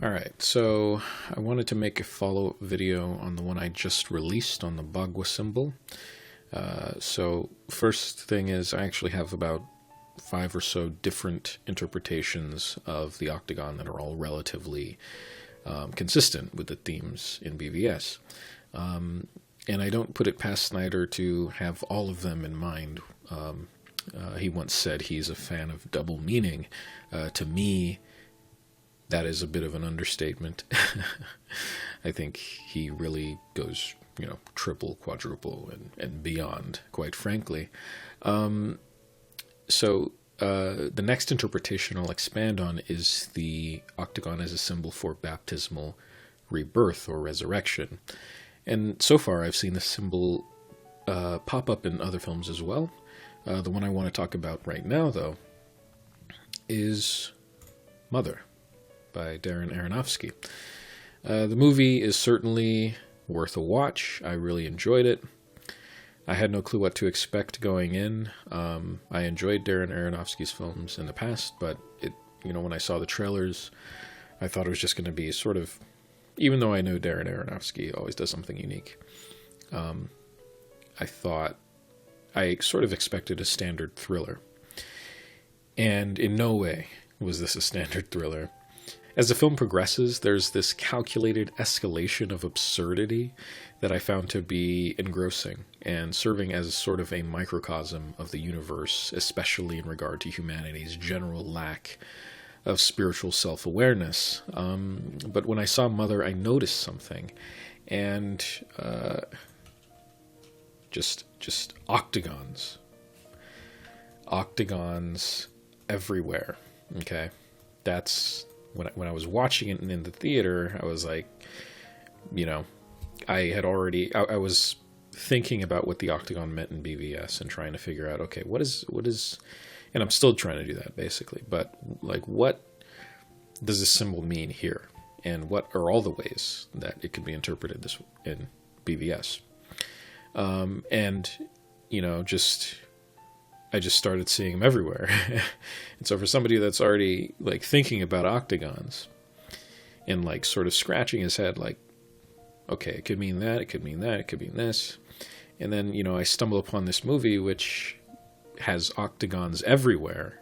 Alright, so I wanted to make a follow-up video on the one I just released on the Bagua symbol. So first thing is I actually have about 5 or so different interpretations of the octagon that are all relatively consistent with the themes in BVS. And I don't put it past Snyder to have all of them in mind. He once said he's a fan of double meaning. To me, that is a bit of an understatement. I think he really goes, triple, quadruple, and beyond, quite frankly. So the next interpretation I'll expand on is the octagon as a symbol for baptismal rebirth or resurrection. And so far I've seen this symbol pop up in other films as well. The one I want to talk about right now, though, is Mother by Darren Aronofsky. The movie is certainly worth a watch. I really enjoyed it. I had no clue what to expect going in. I enjoyed Darren Aronofsky's films in the past, but when I saw the trailers, I thought it was just going to be sort of, even though I know Darren Aronofsky always does something unique, I sort of expected a standard thriller. And in no way was this a standard thriller. As the film progresses, there's this calculated escalation of absurdity that I found to be engrossing and serving as sort of a microcosm of the universe, especially in regard to humanity's general lack of spiritual self-awareness. But when I saw Mother, I noticed something, and just octagons everywhere. Okay, that's when I was watching it in the theater. I was like, I was thinking about what the octagon meant in BVS and trying to figure out, okay, what is, and I'm still trying to do that basically, but like, what does this symbol mean here? And what are all the ways that it could be interpreted this in BVS? I just started seeing them everywhere. And so for somebody that's already like thinking about octagons and like sort of scratching his head, like, okay, it could mean that, it could mean that, it could mean this. And then, I stumble upon this movie which has octagons everywhere.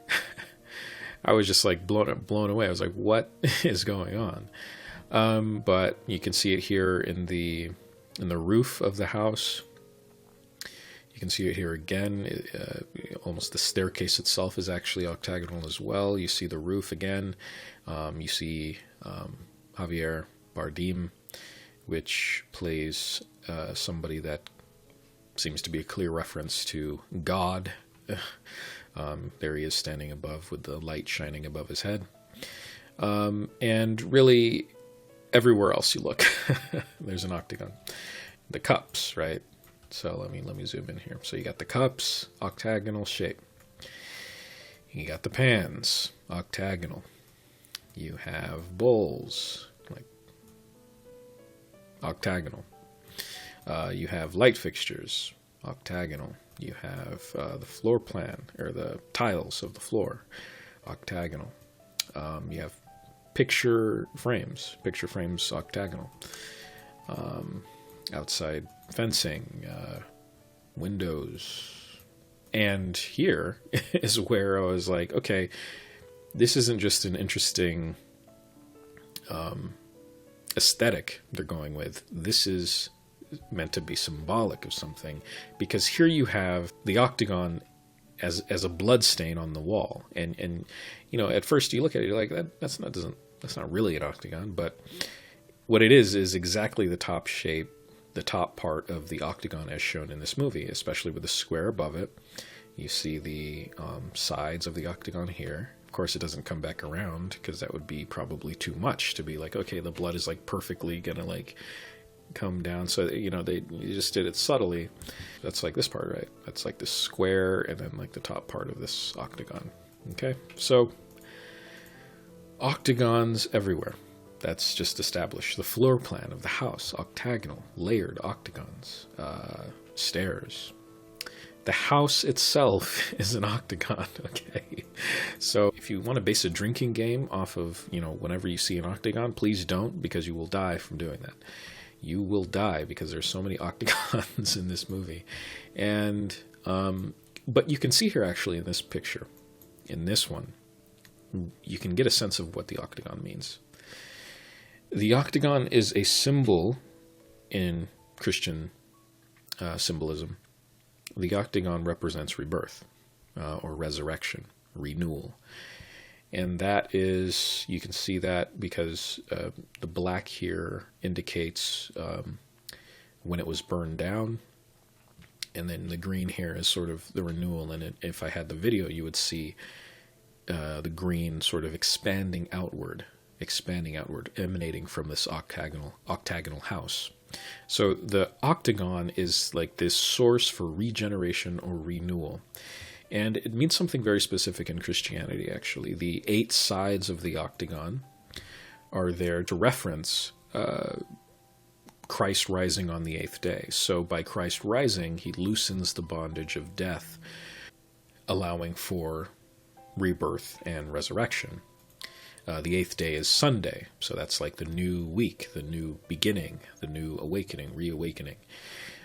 I was just like blown away. I was like, what is going on? But you can see it here in the roof of the house. You can see it here again. Almost the staircase itself is actually octagonal as well. You see the roof again. You see Javier Bardem, which plays somebody that seems to be a clear reference to God. There he is standing above with the light shining above his head. And really, everywhere else you look, there's an octagon. The cups, right? So let me zoom in here. So you got the cups, octagonal shape. You got the pans, octagonal. You have bowls, like octagonal. You have light fixtures, octagonal. You have the floor plan, or the tiles of the floor, octagonal. You have picture frames, octagonal. Outside fencing, windows. And here is where I was like, okay, this isn't just an interesting aesthetic they're going with. This is meant to be symbolic of something, because here you have the octagon as a blood stain on the wall. And at first you look at it, you're like, that's not really an octagon, but what it is exactly the top shape, the top part of the octagon as shown in this movie, especially with the square above it. You see the sides of the octagon here. Of course, it doesn't come back around, because that would be probably too much to be like, okay, the blood is like perfectly gonna like come down. So you just did it subtly. That's like this part, right? That's like this square, and then like the top part of this octagon. Okay, so octagons everywhere. That's just established. The floor plan of the house, octagonal, layered octagons, stairs. The house itself is an octagon, okay? So if you want to base a drinking game off of, whenever you see an octagon, please don't, because you will die from doing that. You will die because there's so many octagons in this movie. And, but you can see here actually in this picture, in this one, you can get a sense of what the octagon means. The octagon is a symbol in Christian symbolism. The octagon represents rebirth, or resurrection, renewal. And that is, you can see that because the black here indicates when it was burned down, and then the green here is sort of the renewal. And if I had the video, you would see the green sort of expanding outward, emanating from this octagonal house. So the octagon is like this source for regeneration or renewal. And it means something very specific in Christianity, actually. The 8 sides of the octagon are there to reference Christ rising on the 8th day. So by Christ rising, he loosens the bondage of death, allowing for rebirth and resurrection. The 8th day is Sunday, so that's like the new week, the new beginning, the new awakening, reawakening.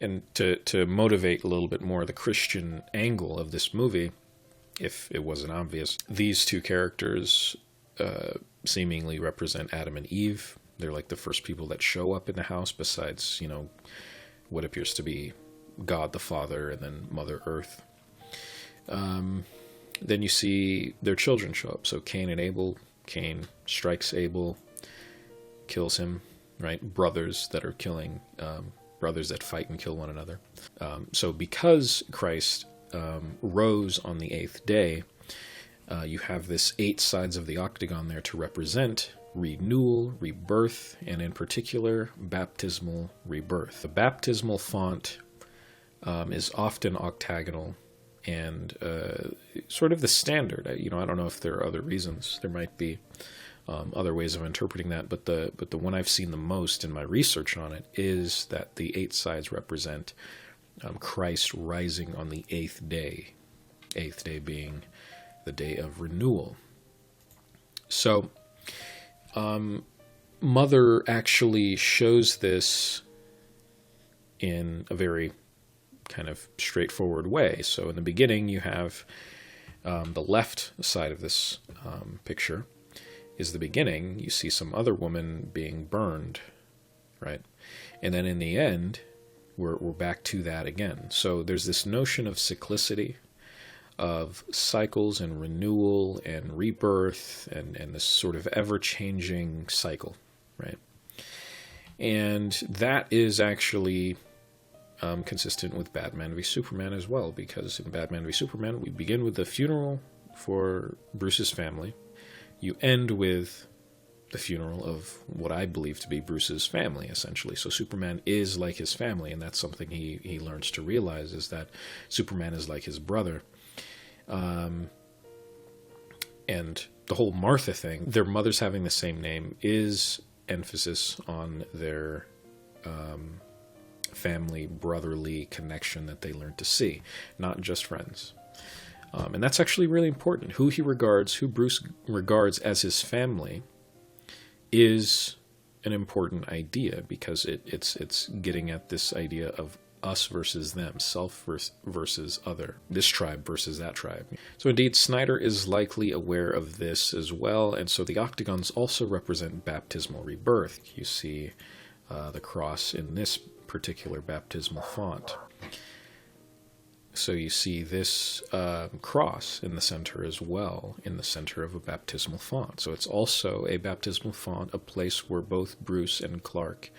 And to motivate a little bit more the Christian angle of this movie, if it wasn't obvious, these two characters seemingly represent Adam and Eve. They're like the first people that show up in the house, besides, what appears to be God the Father and then Mother Earth. Then you see their children show up, so Cain and Abel. Cain strikes Abel, kills him, right? Brothers that are killing, brothers that fight and kill one another. So because Christ rose on the 8th day, you have this 8 sides of the octagon there to represent renewal, rebirth, and in particular, baptismal rebirth. The baptismal font is often octagonal, and sort of the standard. I don't know if there are other reasons. There might be other ways of interpreting that, but the one I've seen the most in my research on it is that the 8 sides represent Christ rising on the 8th day. 8th day being the day of renewal. So, Mother actually shows this in a very kind of straightforward way. So in the beginning, you have the left side of this picture is the beginning. You see some other woman being burned, right? And then in the end, we're back to that again. So there's this notion of cyclicity, of cycles and renewal and rebirth, and this sort of ever-changing cycle, right? And that is actually consistent with Batman v Superman as well, because in Batman v Superman, we begin with the funeral for Bruce's family. You end with the funeral of what I believe to be Bruce's family, essentially. So Superman is like his family, and that's something he learns to realize, is that Superman is like his brother. And the whole Martha thing, their mothers having the same name, is emphasis on their family, brotherly connection that they learn to see, not just friends. And that's actually really important. Who Bruce regards as his family is an important idea, because it's getting at this idea of us versus them, self versus other, this tribe versus that tribe. So indeed, Snyder is likely aware of this as well, and so the octagons also represent baptismal rebirth. You see the cross in this particular baptismal font. So you see this cross in the center as well, in the center of a baptismal font. So it's also a baptismal font, a place where both Bruce and Clark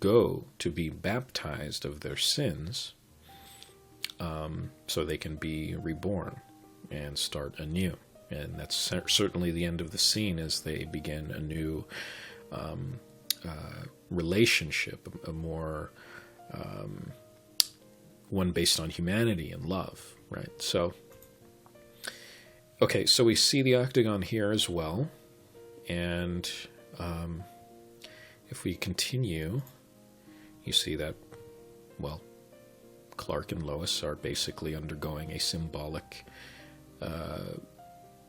go to be baptized of their sins, so they can be reborn and start anew. And that's certainly the end of the scene, as they begin a new relationship, a more one based on humanity and love, right? So, okay, so we see the octagon here as well, and if we continue, you see that, well, Clark and Lois are basically undergoing a symbolic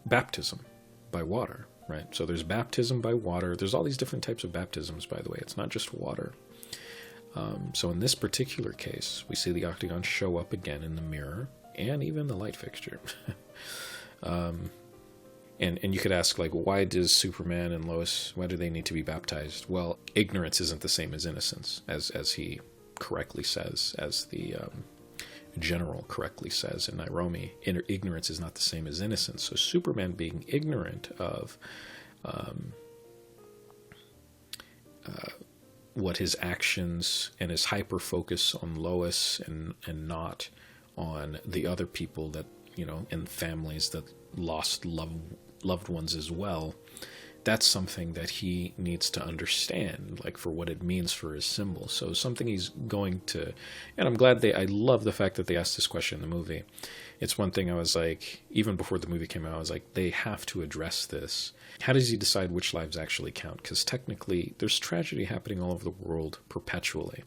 baptism by water, right? So there's baptism by water. There's all these different types of baptisms, by the way. It's not just water. So in this particular case, we see the octagon show up again in the mirror and even the light fixture. And you could ask, like, why does Superman and Lois, why do they need to be baptized? Well, ignorance isn't the same as innocence, as he correctly says, as the general correctly says in Nairobi. Ignorance is not the same as innocence. So Superman being ignorant of what his actions and his hyper-focus on Lois and not on the other people that, and families that lost loved ones as well, that's something that he needs to understand, like, for what it means for his symbol. So something he's going to, and I'm glad I love the fact that they asked this question in the movie. It's one thing I was like, even before the movie came out, I was like, they have to address this. How does he decide which lives actually count? Because technically, there's tragedy happening all over the world perpetually.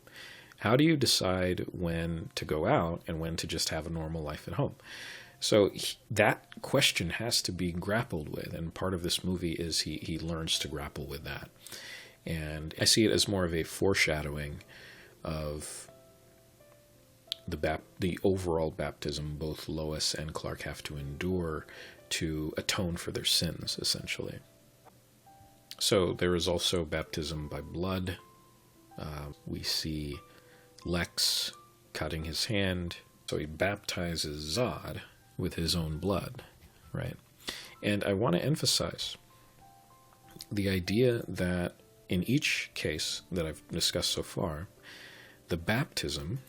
How do you decide when to go out and when to just have a normal life at home? So that question has to be grappled with, and part of this movie is he learns to grapple with that. And I see it as more of a foreshadowing of the overall baptism both Lois and Clark have to endure to atone for their sins, essentially. So there is also baptism by blood. We see Lex cutting his hand. So he baptizes Zod with his own blood, right? And I want to emphasize the idea that in each case that I've discussed so far, the baptism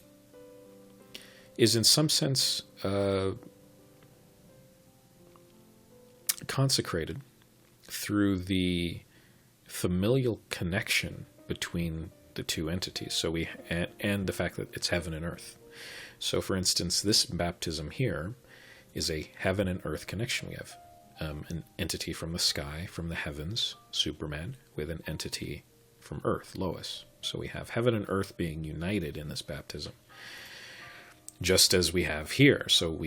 is in some sense consecrated through the familial connection between the two entities. So and the fact that it's heaven and earth. So for instance, this baptism here is a heaven and earth connection. We have an entity from the sky, from the heavens, Superman, with an entity from earth, Lois. So we have heaven and earth being united in this baptism, just as we have here. So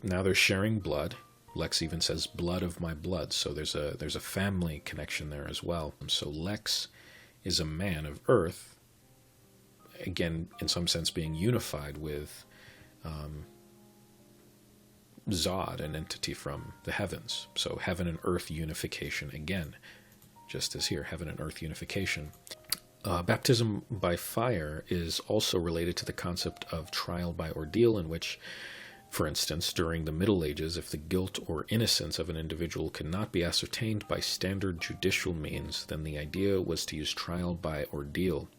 now they're sharing blood. Lex even says, blood of my blood. So there's a family connection there as well. So Lex is a man of earth, again, in some sense being unified with Zod, an entity from the heavens. So heaven and earth unification again, just as here, heaven and earth unification. Baptism by fire is also related to the concept of trial by ordeal, in which, for instance, during the Middle Ages, if the guilt or innocence of an individual could not be ascertained by standard judicial means, then the idea was to use trial by ordeal.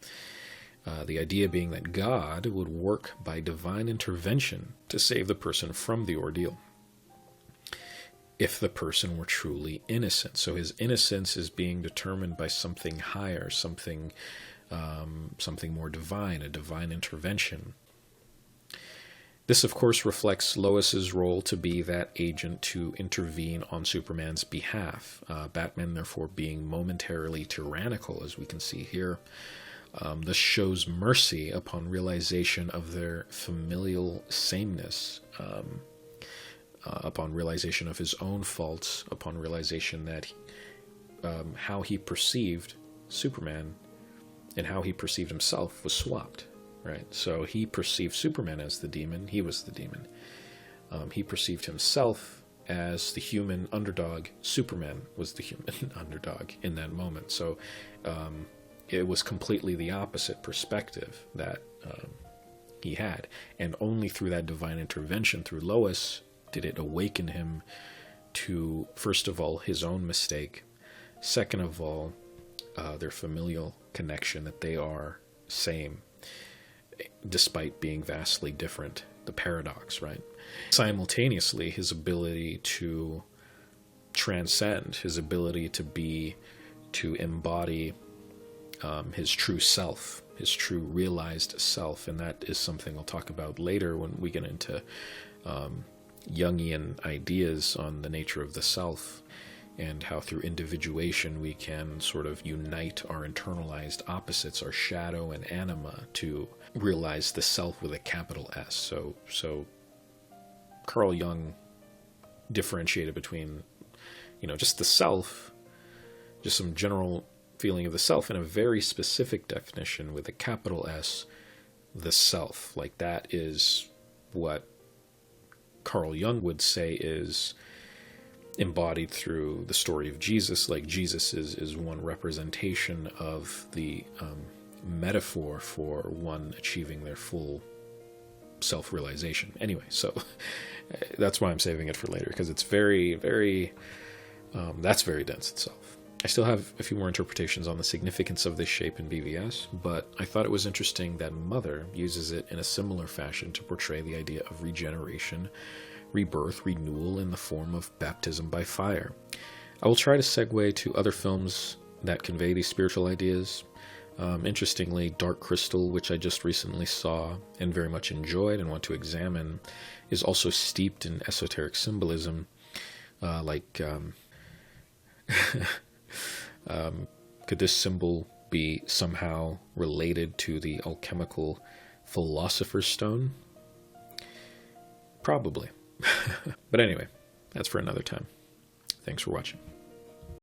The idea being that God would work by divine intervention to save the person from the ordeal, if the person were truly innocent. So his innocence is being determined by something higher, something more divine, a divine intervention. This, of course, reflects Lois's role to be that agent to intervene on Superman's behalf. Batman, therefore, being momentarily tyrannical, as we can see here. This shows mercy upon realization of their familial sameness, upon realization of his own faults, upon realization that how he perceived Superman and how he perceived himself was swapped, right? So he perceived Superman as the demon, he was the demon. He perceived himself as the human underdog, Superman was the human underdog in that moment. So it was completely the opposite perspective that he had. And only through that divine intervention, through Lois, did it awaken him to, first of all, his own mistake. Second of all, their familial connection, that they are same, despite being vastly different. The paradox, right? Simultaneously, his ability to transcend, his ability to embody his true self, his true realized self, and that is something I'll talk about later when we get into Jungian ideas on the nature of the self. and how through individuation we can sort of unite our internalized opposites, our shadow and anima, to realize the self with a capital S. So Carl Jung differentiated between, just the self, just some general feeling of the self, and a very specific definition with a capital S, the self. Like, that is what Carl Jung would say is embodied through the story of Jesus. Like, Jesus is one representation of the metaphor for one achieving their full self-realization. Anyway, so that's why I'm saving it for later, because it's very, very, that's very dense itself. I still have a few more interpretations on the significance of this shape in BVS, but I thought it was interesting that Mother uses it in a similar fashion to portray the idea of regeneration, rebirth, renewal in the form of baptism by fire. I will try to segue to other films that convey these spiritual ideas. Interestingly, Dark Crystal, which I just recently saw and very much enjoyed and want to examine, is also steeped in esoteric symbolism, could this symbol be somehow related to the alchemical Philosopher's Stone? Probably. But anyway, that's for another time. Thanks for watching.